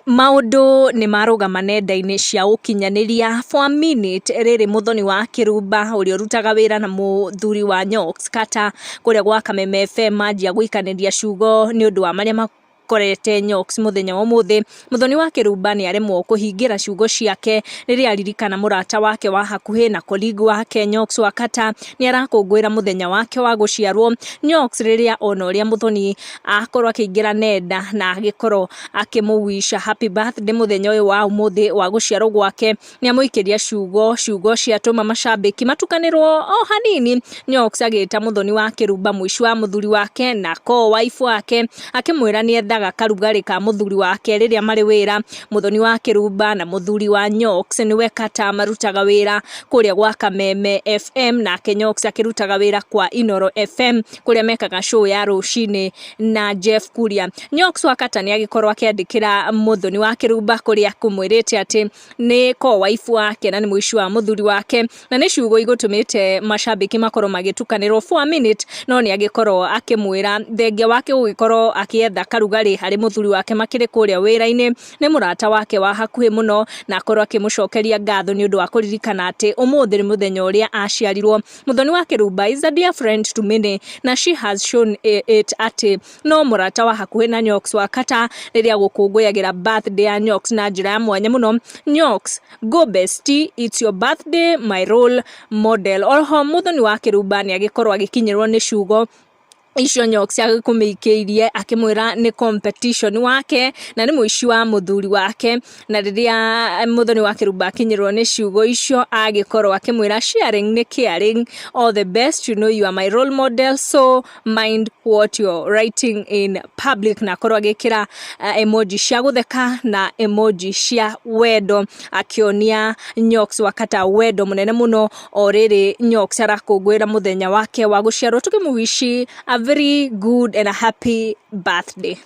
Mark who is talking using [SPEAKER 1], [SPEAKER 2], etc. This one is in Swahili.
[SPEAKER 1] Maundu ni marugama nenda-ini cia ukinyaniria for a minute riri Muthoni wa Kirumba uria rutaga wira na muthuri wa Nyoxx Kataa kuria gwa Kameme FM manjia guikaniria ciugo ni undu wa maria korete Nyoxx muthenya wa umuthi. Muthoni wa Kirumba ni aremwo kuhingira ciugo ciake riria aririkana murata wake wa hakuhi na colleague wake Nyoxx wa Kataa ni arakungwira muthenya wake wa guciarwo. Nyoxx riria ona uria Muthoni akorwo akiingira nenda na agikorwo akimuwisha happy birthday muthenya uyu wa umuthi wa guciarwo gwake ni amuikiria ciugo ciatuma mashabiki matukanirwo o hanini. Nyoxx agita Muthoni wa Kirumba mwishi wa muthuri wake na wife wake akimwira ni karugari ka muthuri wake riria mari wira. Muthoni wa Kirumba na muthuri wa Nyoxx niwe Kataa marutaga wira kuria gwa Kameme FM na Nyoxx akirutaga wira kwa Inoro FM kuria mekaga show ya rucini na Jeff Kuria. Nyoxx wa Kataa ni agikorwo akiandikira Muthoni wa Kirumba kuria kumwirite ati ni wife wake na ni mwishi wa muthuri wake na ni ciugo igutumite mashabiki makorwo magitukanirwo for a minute, no ni agikorwo akimwira thenge wake ugikorwo akietha karugari hari muthuri wake makire kuria wira-ini ni murata wake wa hakuhi muno na akorwo akimucokeria ngatho ni undu wa kuririkana ati umuthi ni muthenya uria aciarirwo. Muthoni wa Kirumba is a dear friend to many na she has shown it ati no murata wa hakuhi na Nyoxx wa Kataa riria gukunguyagira birthday ya Nyoxx na njira ya mwanya muno. Nyoxx, go bestie, it's your birthday, my role model. Oho Muthoni wa Kirumba ni agikorwo agikinyirwo ni ciugo icio Nyoxx akumikiirie akimwira ni competition wake na ni mwishi wa muthuri wake, na riria Muthoni wa Kirumba akinyirwo ni ciugo icio agikorwo akimwira sharing ni caring, all the best, you know you are my role model, so mind what you're writing in public, na korwo agikira emoji cia gutheka na emoji cia wendo akionia Nyoxx wa Kataa wendo munene muno o riri Nyoxx arakungwira muthenya wake wa guciarwo. Tukimuwishi a very good and a happy birthday.